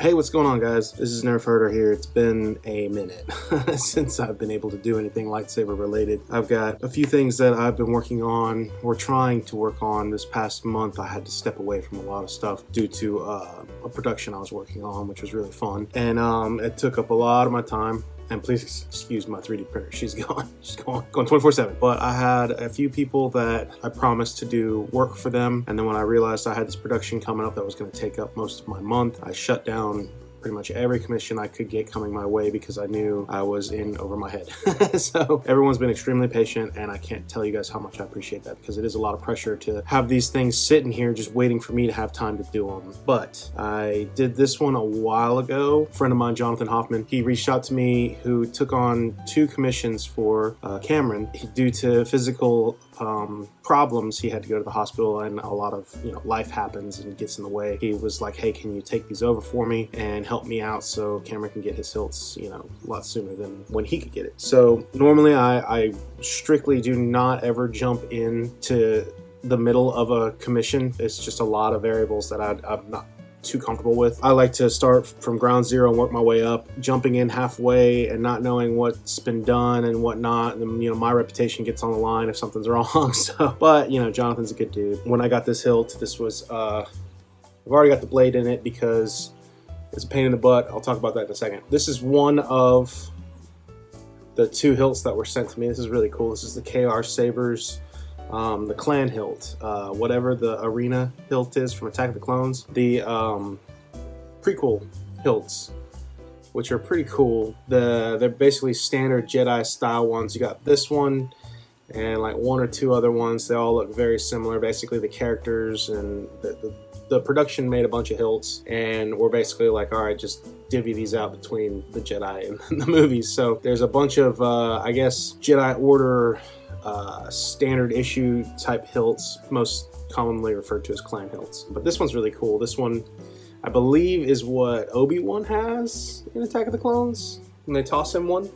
Hey, what's going on, guys? This is Nerf Herder here. It's been a minute since I've been able to do anything lightsaber related. I've got a few things that I've been working on or trying to work on this past month. I had to step away from a lot of stuff due to a production I was working on, which was really fun. And it took up a lot of my time. And please excuse my 3D printer. She's going 24/7. But I had a few people that I promised to do work for them. And then when I realized I had this production coming up that was going to take up most of my month, I shut down pretty much every commission I could get coming my way because I knew I was in over my head. So everyone's been extremely patient, and I can't tell you guys how much I appreciate that, because it is a lot of pressure to have these things sitting here just waiting for me to have time to do them. But I did this one a while ago. A friend of mine, Jonathan Hoffman, he reached out to me, who took on 2 commissions for Cameron. Due to physical problems, he had to go to the hospital, and a lot of life happens and gets in the way. He was like, hey, can you take these over for me and help me out so Cameron can get his hilts a lot sooner than when he could get it. So normally I strictly do not ever jump into the middle of a commission. It's just a lot of variables that I'm not too comfortable with. I like to start from ground zero and work my way up, jumping in halfway and not knowing what's been done and whatnot. And then, my reputation gets on the line if something's wrong. So, but Jonathan's a good dude. When I got this hilt, this was I've already got the blade in it because it's a pain in the butt. I'll talk about that in a second. This is one of the 2 hilts that were sent to me. This is really cool. This is the KR Sabers, the clan hilt, whatever the arena hilt is from Attack of the Clones. The prequel hilts, which are pretty cool. They're basically standard Jedi style ones. You got this one and like 1 or 2 other ones. They all look very similar. Basically the characters and the production made a bunch of hilts, and we're basically like, all right, just divvy these out between the Jedi and the movies. So there's a bunch of, I guess, Jedi Order standard issue type hilts, most commonly referred to as clan hilts. But this one's really cool. This one, I believe, is what Obi-Wan has in Attack of the Clones when they toss him one.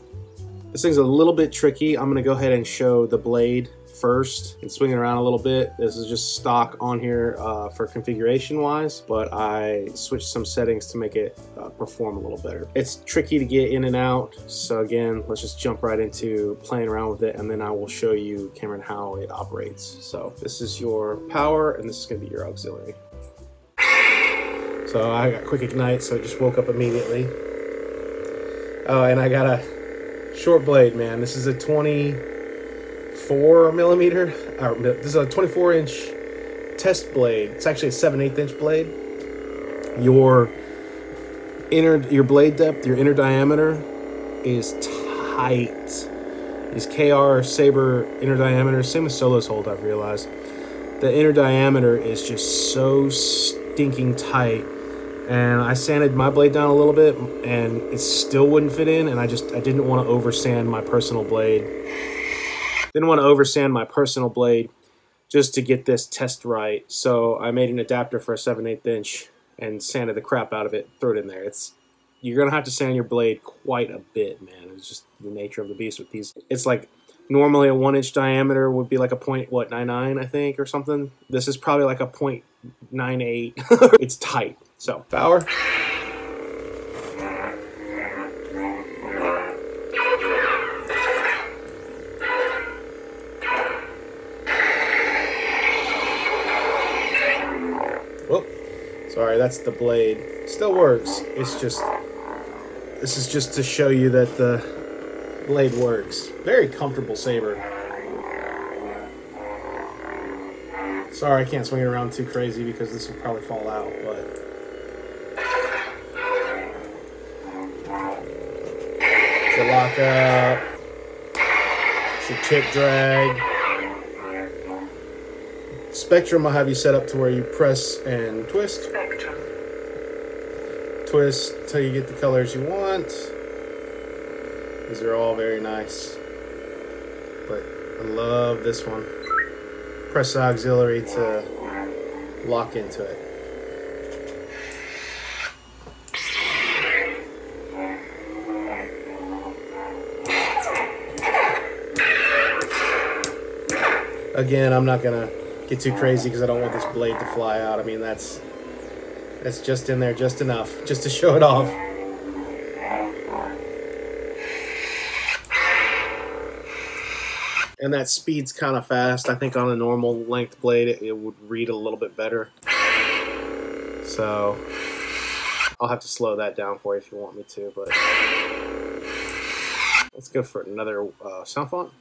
This thing's a little bit tricky. I'm going to go ahead and show the blade first and swing it around a little bit. This is just stock on here for configuration wise, but I switched some settings to make it perform a little better. It's tricky to get in and out, so again, let's just jump right into playing around with it, and then I will show you, Cameron, how it operates. So this is your power, and this is going to be your auxiliary. So I got quick ignite, so it just woke up immediately. Oh, and I got a short blade, man. This is a 24 millimeter, this is a 24-inch test blade. It's actually a 7/8 inch blade. Your blade depth, your inner diameter is tight. These KR Saber inner diameter, same with Solo's hold, I've realized. The inner diameter is just so stinking tight. And I sanded my blade down a little bit, and it still wouldn't fit in, and I didn't want to oversand my personal blade. Didn't want to oversand my personal blade just to get this test right. So I made an adapter for a 7/8 inch and sanded the crap out of it, threw it in there. You're going to have to sand your blade quite a bit, man. It's just the nature of the beast with these. It's like normally a 1 inch diameter would be like a .99, I think, or something. This is probably like a .98. It's tight. So, power. Whoop. Sorry, that's the blade. Still works. It's just, this is just to show you that the blade works. Very comfortable saber. Sorry, I can't swing it around too crazy because this will probably fall out, but it's a lock up, it's a tip drag. Spectrum will have you set up to where you press and twist. Twist until you get the colors you want. These are all very nice, but I love this one. Press the auxiliary to lock into it. Again, I'm not gonna get too crazy because I don't want this blade to fly out. I mean, that's It's just in there just enough, just to show it off. And that speed's kind of fast. I think on a normal length blade, it would read a little bit better. So I'll have to slow that down for you if you want me to, but let's go for another sound font.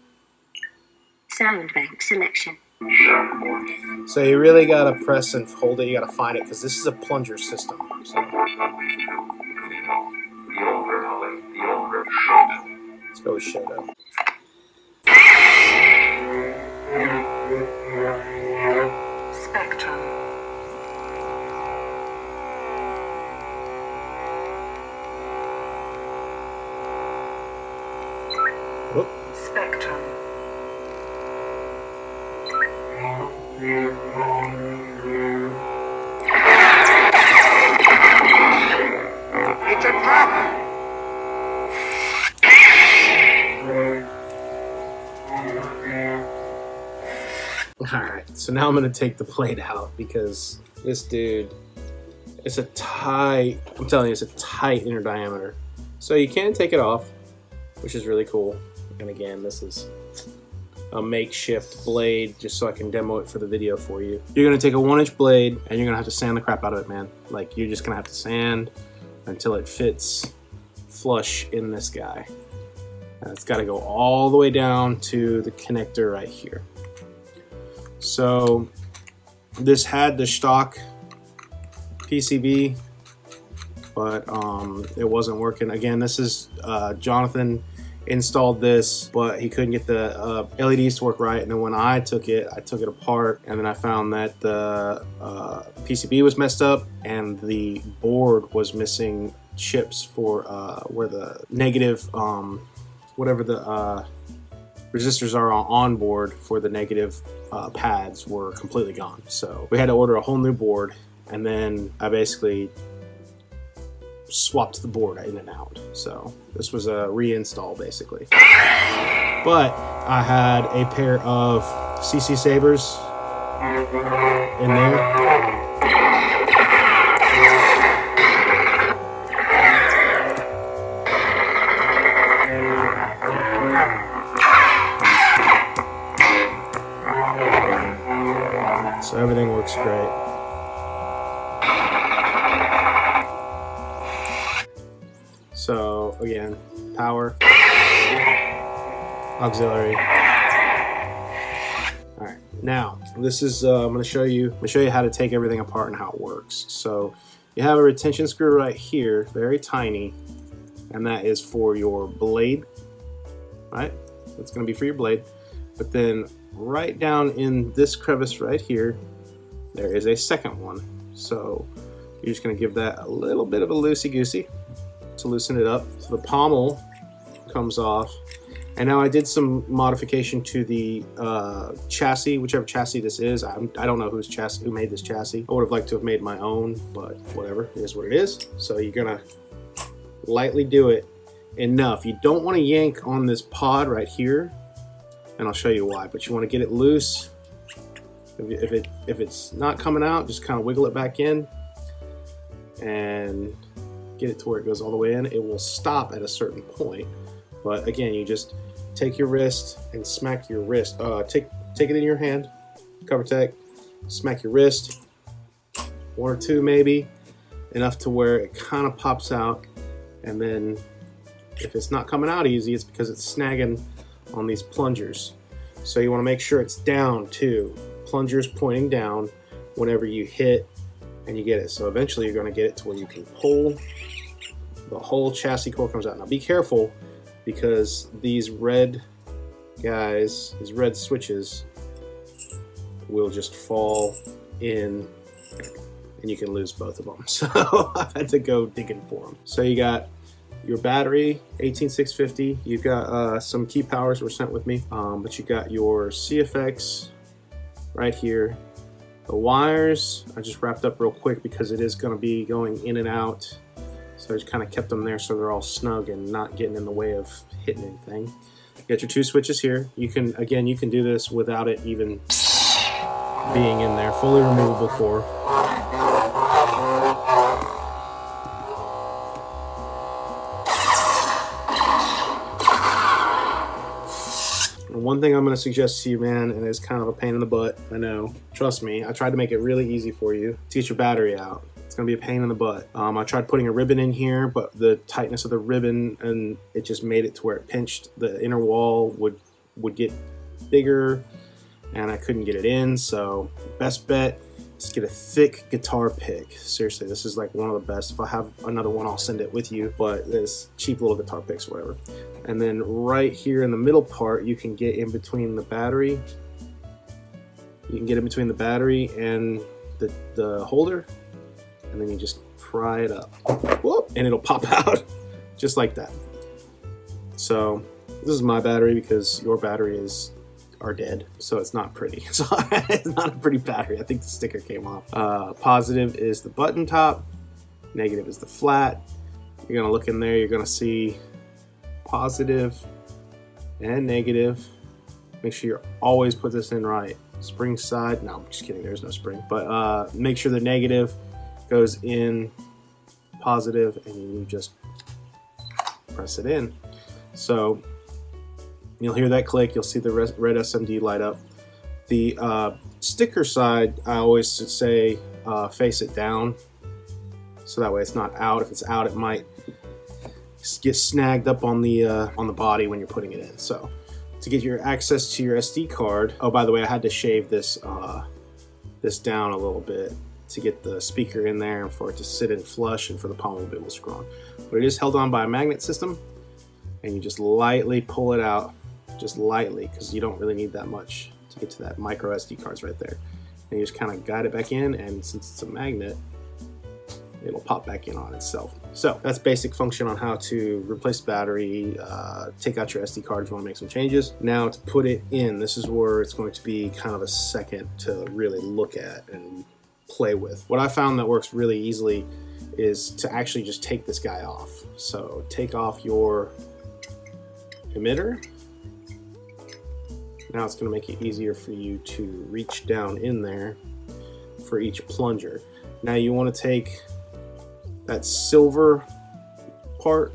Sound bank selection. So you really gotta press and hold it. You gotta find it because this is a plunger system. So. Let's go with Shadow. Spectrum. Whoop. Spectrum. It's a trap! Alright, so now I'm going to take the plate out because this dude, it's a tight, I'm telling you, it's a tight inner diameter. So you can take it off, which is really cool. And again, this is a makeshift blade just so I can demo it for the video for you. You're going to take a 1-inch blade and you're going to have to sand the crap out of it, man. Like, you're just going to have to sand until it fits flush in this guy. And it's got to go all the way down to the connector right here. So this had the stock PCB, but it wasn't working. Again, this is Jonathan installed this, but he couldn't get the LEDs to work right. And then when I took it apart, and then I found that the PCB was messed up and the board was missing chips for where the negative, whatever the resistors are on board for the negative pads were completely gone. So we had to order a whole new board, and then I basically swapped the board in and out. So this was a reinstall basically. But I had a pair of CC Sabers in there. So everything works great. So again, power, auxiliary. All right, now this is I'm going to show you how to take everything apart and how it works. So you have a retention screw right here, very tiny, and that is for your blade. Right, that's going to be for your blade. But then right down in this crevice right here, there is a second one. So you're just going to give that a little bit of a loosey-goosey to loosen it up. So the pommel comes off. And now I did some modification to the chassis, whichever chassis this is. I don't know who made this chassis. I would have liked to have made my own, but whatever, it is what it is. So you're going to lightly do it enough. You don't want to yank on this pod right here, and I'll show you why, but you want to get it loose. If it's not coming out, just kind of wiggle it back in and get it to where it goes all the way in. It will stop at a certain point, but again, you just take your wrist and smack your wrist. Take it in your hand, cover tech, smack your wrist, one or two maybe, enough to where it kind of pops out. And then if it's not coming out easy, it's because it's snagging on these plungers. So you want to make sure it's down too. Plungers pointing down whenever you hit and you get it. So eventually you're going to get it to where you can pull the whole chassis core comes out. Now be careful, because these red guys, these red switches will just fall in and you can lose both of them. So I had to go digging for them. So you got your battery, 18650. You've got some key powers were sent with me, but you got your CFX right here. The wires I just wrapped up real quick because it is going to be going in and out. So I just kind of kept them there so they're all snug and not getting in the way of hitting anything. You got your two switches here. You can, again, you can do this without it even being in there. Fully removable core. And one thing I'm going to suggest to you, man, and it's kind of a pain in the butt, I know, trust me, I tried to make it really easy for you to get your battery out. It's going to be a pain in the butt. I tried putting a ribbon in here, but the tightness of the ribbon, and it just made it to where it pinched. The inner wall would get bigger, and I couldn't get it in. So best bet is get a thick guitar pick. Seriously, this is like one of the best. If I have another one, I'll send it with you, but this cheap little guitar picks, whatever. And then right here in the middle part, you can get in between the battery. You can get in between the battery and the holder, and then you just pry it up. Whoop, and it'll pop out just like that. So this is my battery because your batteries are dead, so it's not pretty. So it's not a pretty battery. I think the sticker came off. Positive is the button top, negative is the flat. You're gonna look in there, you're gonna see positive and negative. Make sure you always put this in right. Spring side, no, I'm just kidding, there's no spring. But make sure the negative goes in positive and you just press it in. So you'll hear that click, you'll see the red SMD light up. The sticker side, I always say face it down, so that way it's not out. If it's out, it might get snagged up on the body when you're putting it in. So to get your access to your SD card, oh, by the way, I had to shave this this down a little bit to get the speaker in there and for it to sit in flush and for the palm of it will screw on. But it is held on by a magnet system, and you just lightly pull it out, just lightly, because you don't really need that much to get to that micro SD cards right there. And you just kind of guide it back in, and since it's a magnet, it'll pop back in on itself. So that's basic function on how to replace battery, take out your SD card if you want to make some changes. Now to put it in, this is where it's going to be kind of a second to really look at and play with. What I found that works really easily is to actually just take this guy off. So take off your emitter. Now it's going to make it easier for you to reach down in there for each plunger. Now you want to take that silver part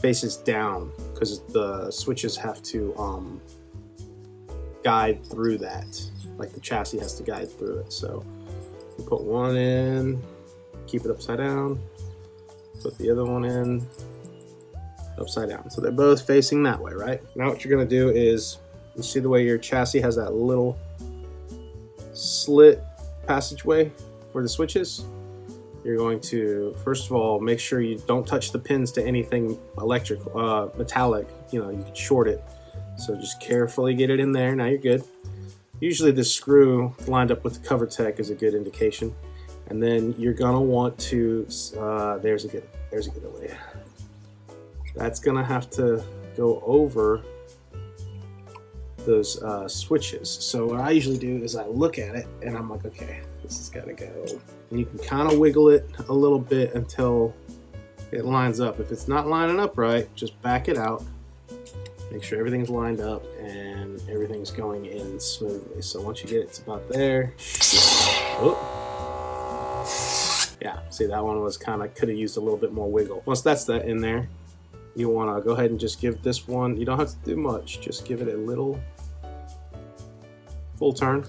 faces down because the switches have to guide through that, like the chassis has to guide through it. So you put one in, keep it upside down, put the other one in upside down. So they're both facing that way, right? Now what you're going to do is, you see the way your chassis has that little slit passageway for the switches? You're going to, first of all, make sure you don't touch the pins to anything electric, metallic. You know, you can short it. So just carefully get it in there. Now you're good. Usually the screw lined up with the cover tech is a good indication. And then you're gonna want to, there's a good way. That's gonna have to go over those switches. So what I usually do is I look at it and I'm like, okay, this has got to go. And you can kind of wiggle it a little bit until it lines up. If it's not lining up right, just back it out. Make sure everything's lined up and everything's going in smoothly. So once you get it to about there, oh, yeah, see that one was kind of, could have used a little bit more wiggle. Once that's that in there, you want to go ahead and just give this one, you don't have to do much, just give it a little full turn.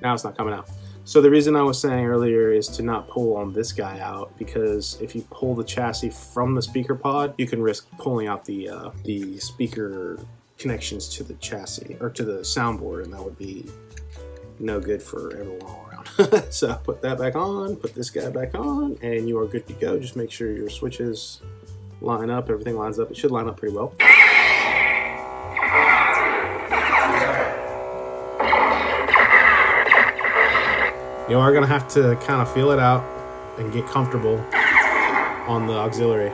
Now it's not coming out. So the reason I was saying earlier is to not pull on this guy out, because if you pull the chassis from the speaker pod, you can risk pulling out the speaker connections to the chassis or to the soundboard, and that would be no good for everyone all around. So put that back on, put this guy back on, and you are good to go. Just make sure your switches line up, everything lines up. It should line up pretty well. You are going to have to kind of feel it out and get comfortable on the auxiliary.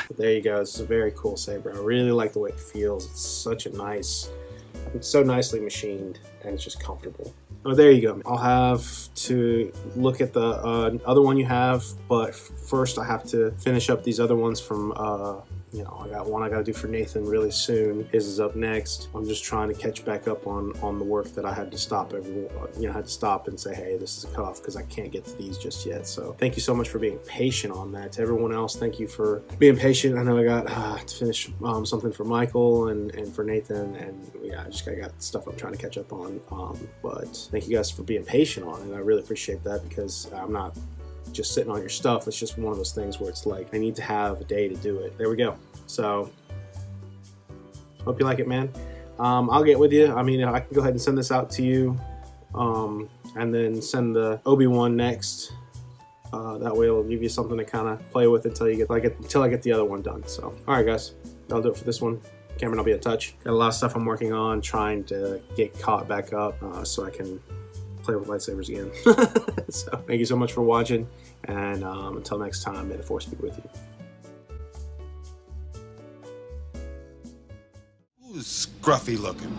But there you go. This is a very cool saber. I really like the way it feels. It's such a nice, it's so nicely machined, and it's just comfortable. Oh, there you go. I'll have to look at the other one you have, but first I have to finish up these other ones from you know, I got one I got to do for Nathan really soon. His is up next. I'm just trying to catch back up on the work that I had to stop had to stop and say, hey, this is a cutoff because I can't get to these just yet. So thank you so much for being patient on that. To everyone else, thank you for being patient. I know I got to finish something for Michael and for Nathan, and yeah, I got stuff I'm trying to catch up on. But thank you guys for being patient on it. I really appreciate that, because I'm not just sitting on your stuff. It's just one of those things where it's like I need to have a day to do it. There we go. So hope you like it, man. I'll get with you. I mean, I can go ahead and send this out to you, and then send the Obi-Wan next. That way it'll give you something to kind of play with until I get the other one done. So all right, guys, that'll do it for this one. Cameron, I'll be in touch. Got a lot of stuff I'm working on, trying to get caught back up so I can play with lightsabers again. So thank you so much for watching, and until next time, may the Force be with you. Who's scruffy looking?